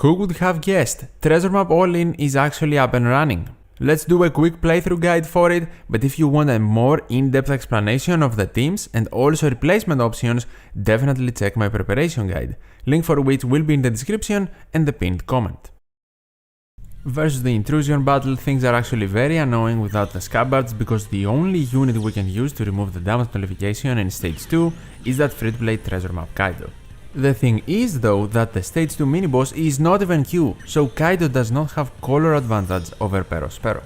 Who would have guessed? Treasure map Olin is actually up and running. Let's do a quick playthrough guide for it, but if you want a more in-depth explanation of the teams and also replacement options, definitely check my preparation guide, link for which will be in the description and the pinned comment. Versus the Intrusion battle, things are actually very annoying without the scabbards because the only unit we can use to remove the damage nullification in stage 2 is that free-to-play treasure map Kaido. The thing is though that the stage 2 mini-boss is not even Q, so Kaido does not have color advantage over Perospero.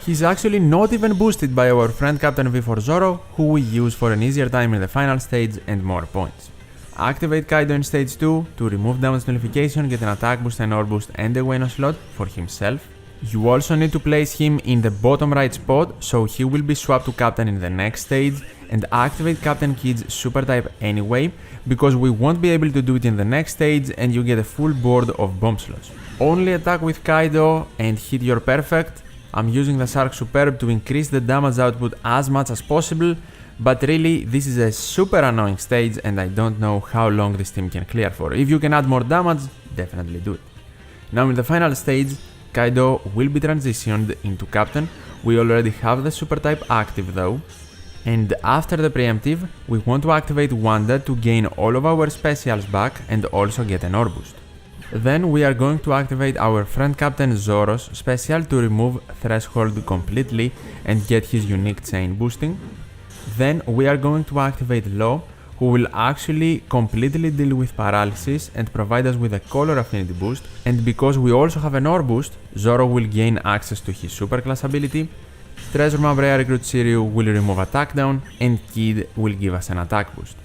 He's actually not even boosted by our friend Captain V for Zoro, who we use for an easier time in the final stage and more points. Activate Kaido in stage 2 to remove damage nullification, get an attack boost, an ore boost and a Wano slot for himself. You also need to place him in the bottom right spot so he will be swapped to Captain in the next stage, and activate Captain Kid's super type anyway because we won't be able to do it in the next stage and you get a full board of bomb slots. Only attack with Kaido and hit your perfect. I'm using the Shark Superb to increase the damage output as much as possible, but really this is a super annoying stage and I don't know how long this team can clear for. If you can add more damage, definitely do it. Now in the final stage, Kaido will be transitioned into Captain. We already have the super type active though. And after the preemptive, we want to activate Wanda to gain all of our specials back and also get an ore boost. Then we are going to activate our friend Captain Zoro's special to remove Threshold completely and get his unique chain boosting. Then we are going to activate Law, who will actually completely deal with paralysis and provide us with a color affinity boost, and because we also have an ore boost, Zoro will gain access to his superclass ability. Treasure map Rare Recruit Shiryu will remove attack down and Kid will give us an attack boost.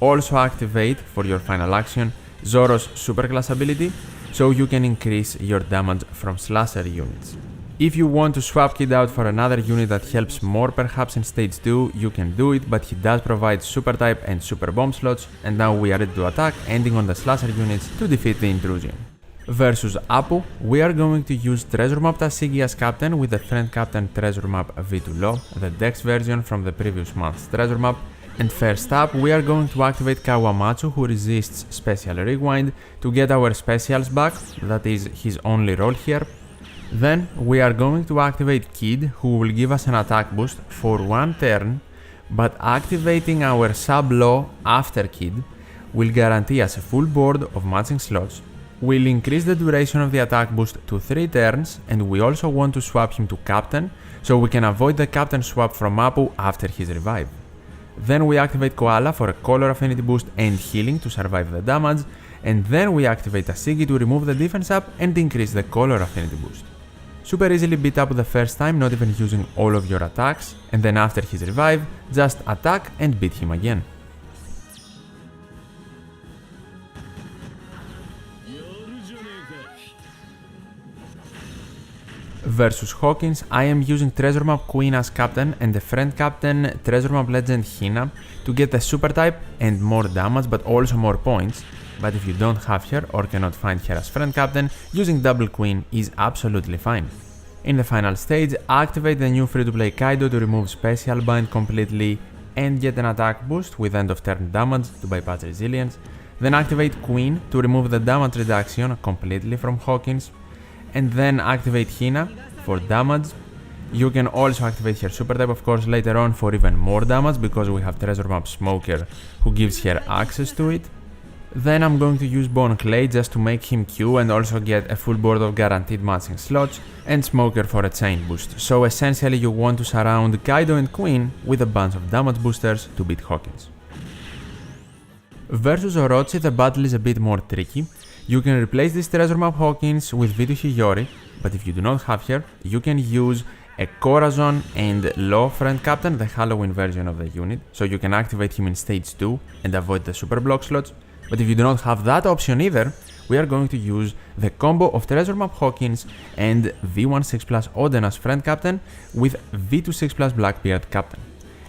Also activate, for your final action, Zoro's superclass ability so you can increase your damage from slasher units. If you want to swap Kid out for another unit that helps more perhaps in stage 2, you can do it, but he does provide super type and super bomb slots, and now we are ready to attack, ending on the slasher units to defeat the Intrusion. Versus Apoo, we are going to use Treasure Map Tashigi as Captain with the friend Captain Treasure Map V2 Law, the Dex version from the previous month's Treasure Map, and first up we are going to activate Kawamatsu, who resists Special Rewind, to get our specials back, that is his only role here. Then we are going to activate Kid, who will give us an attack boost for one turn, but activating our sub Law after Kid will guarantee us a full board of matching slots. We'll increase the duration of the attack boost to 3 turns, and we also want to swap him to Captain, so we can avoid the Captain swap from Apoo after his revive. Then we activate Koala for a color affinity boost and healing to survive the damage, and then we activate Tashigi to remove the defense up and increase the color affinity boost. Super easily beat Apoo the first time, not even using all of your attacks, and then after his revive, just attack and beat him again. Versus Hawkins, I am using Treasure Map Queen as Captain and the friend Captain Treasure Map Legend Hina to get the super type and more damage but also more points, but if you don't have her or cannot find her as friend Captain, using Double Queen is absolutely fine. In the final stage, activate the new free-to-play Kaido to remove Special Bind completely and get an attack boost with end of turn damage to bypass resilience, then activate Queen to remove the damage reduction completely from Hawkins, and then activate Hina for damage. You can also activate her super type of course later on for even more damage because we have Treasure Map Smoker who gives her access to it. Then I'm going to use Bone Clay just to make him Q and also get a full board of guaranteed matching slots, and Smoker for a chain boost. So essentially you want to surround Kaido and Queen with a bunch of damage boosters to beat Hawkins. Versus Orochi, the battle is a bit more tricky. You can replace this Treasure Map Hawkins with V2 Hiyori, but if you do not have her, you can use a Corazon and Law friend Captain, the Halloween version of the unit, so you can activate him in stage 2 and avoid the super block slots. But if you do not have that option either, we are going to use the combo of Treasure Map Hawkins and V16 plus Oden as friend Captain with V26 plus Blackbeard Captain.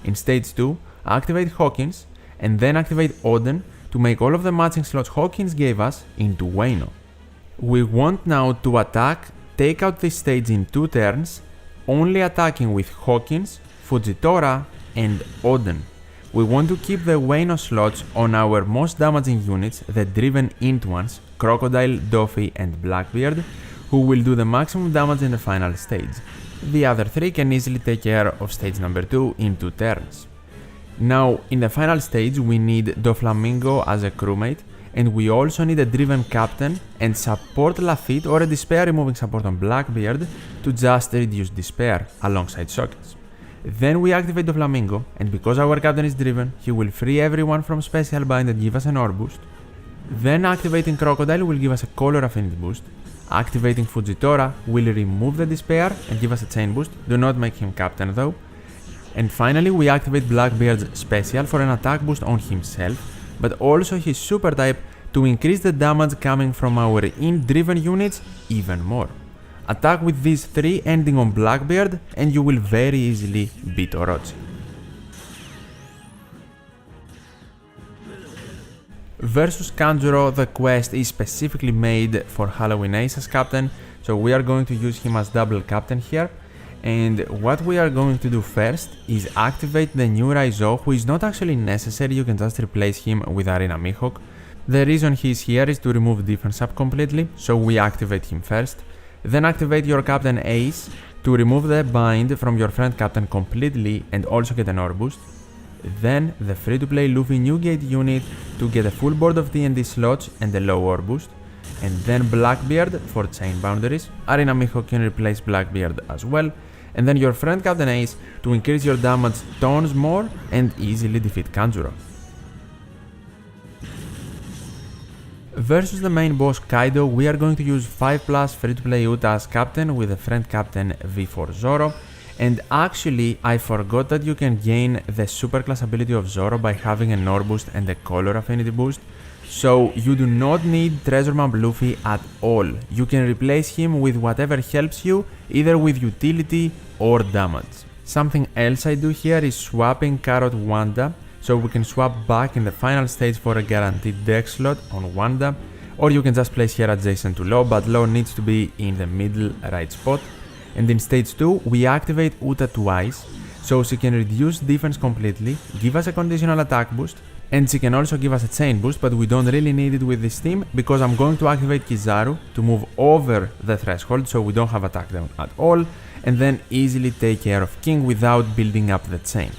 In stage 2, activate Hawkins and then activate Oden to make all of the matching slots Hawkins gave us into Wano. We want now to attack, take out this stage in 2 turns, only attacking with Hawkins, Fujitora and Oden. we want to keep the Wano slots on our most damaging units, the driven int ones, Crocodile, Doffy and Blackbeard, who will do the maximum damage in the final stage. The other 3 can easily take care of stage number 2 in 2 turns. Now, in the final stage we need Doflamingo as a crewmate, and we also need a driven captain and support Lafitte or a despair removing support on Blackbeard to just reduce despair alongside Hawkins. Then we activate Doflamingo, and because our captain is driven, he will free everyone from special bind and give us an ore boost. Then activating Crocodile will give us a color affinity boost. Activating Fujitora will remove the despair and give us a chain boost, do not make him captain though. And finally we activate Blackbeard's special for an attack boost on himself, but also his super type to increase the damage coming from our int-driven units even more. Attack with these 3 ending on Blackbeard and you will very easily beat Orochi. Versus Kanjuro, the quest is specifically made for Halloween Ace as captain, so we are going to use him as double captain here. And what we are going to do first is activate the new Raizo, who is not actually necessary, you can just replace him with Arena Mihawk. The reason he is here is to remove defense up completely, so we activate him first. Then activate your captain Ace to remove the bind from your friend captain completely and also get an ore boost. Then the free-to-play Luffy new gate unit to get a full board of TNT slots and a low ore boost. And then Blackbeard for chain boundaries. Arena Mihawk can replace Blackbeard as well. And then your friend Captain Ace to increase your damage tons more and easily defeat Kanjuro. Versus the main boss Kaido, we are going to use 5+ free-to-play Uta as captain with a friend captain V4 Zoro. And actually, I forgot that you can gain the superclass ability of Zoro by having an ore boost and a color affinity boost. So you do not need Treasure Map Luffy at all. You can replace him with whatever helps you, either with utility or damage. Something else I do here is swapping Carrot Wanda, so we can swap back in the final stage for a guaranteed dex slot on Wanda, or you can just place here adjacent to Law, but Law needs to be in the middle right spot. And in stage 2, we activate Uta twice, so she can reduce defense completely, give us a conditional attack boost, and she can also give us a chain boost, but we don't really need it with this team because I'm going to activate Kizaru to move over the threshold so we don't have attack down at all, and then easily take care of King without building up the chain.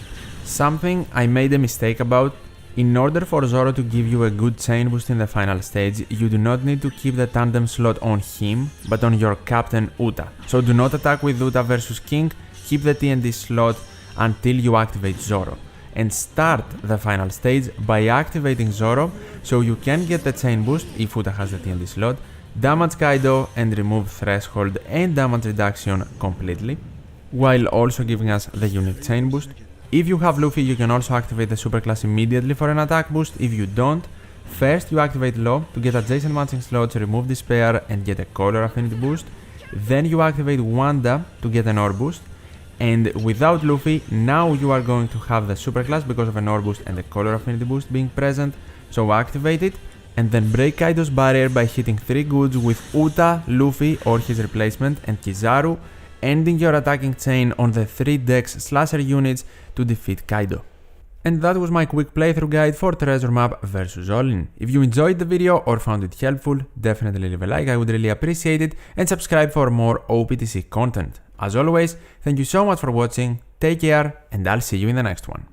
Something I made a mistake about. In order for Zoro to give you a good chain boost in the final stage, you do not need to keep the tandem slot on him, but on your captain Uta. So do not attack with Uta versus King, keep the TNT slot until you activate Zoro. And start the final stage by activating Zoro, so you can get the chain boost if Uta has the TNT slot, damage Kaido and remove threshold and damage reduction completely, while also giving us the unique chain boost. If you have Luffy, you can also activate the superclass immediately for an attack boost. If you don't, first you activate Law to get adjacent matching slots, remove despair and get a color affinity boost. Then you activate Wanda to get an ore boost. And without Luffy, now you are going to have the superclass because of an ore boost and a color affinity boost being present. So activate it and then break Kaido's barrier by hitting 3 goods with Uta, Luffy or his replacement and Kizaru, ending your attacking chain on the 3 Dex slasher units to defeat Kaido. And that was my quick playthrough guide for Treasure Map vs Olin. If you enjoyed the video or found it helpful, definitely leave a like, I would really appreciate it, and subscribe for more OPTC content. As always, thank you so much for watching, take care, and I'll see you in the next one.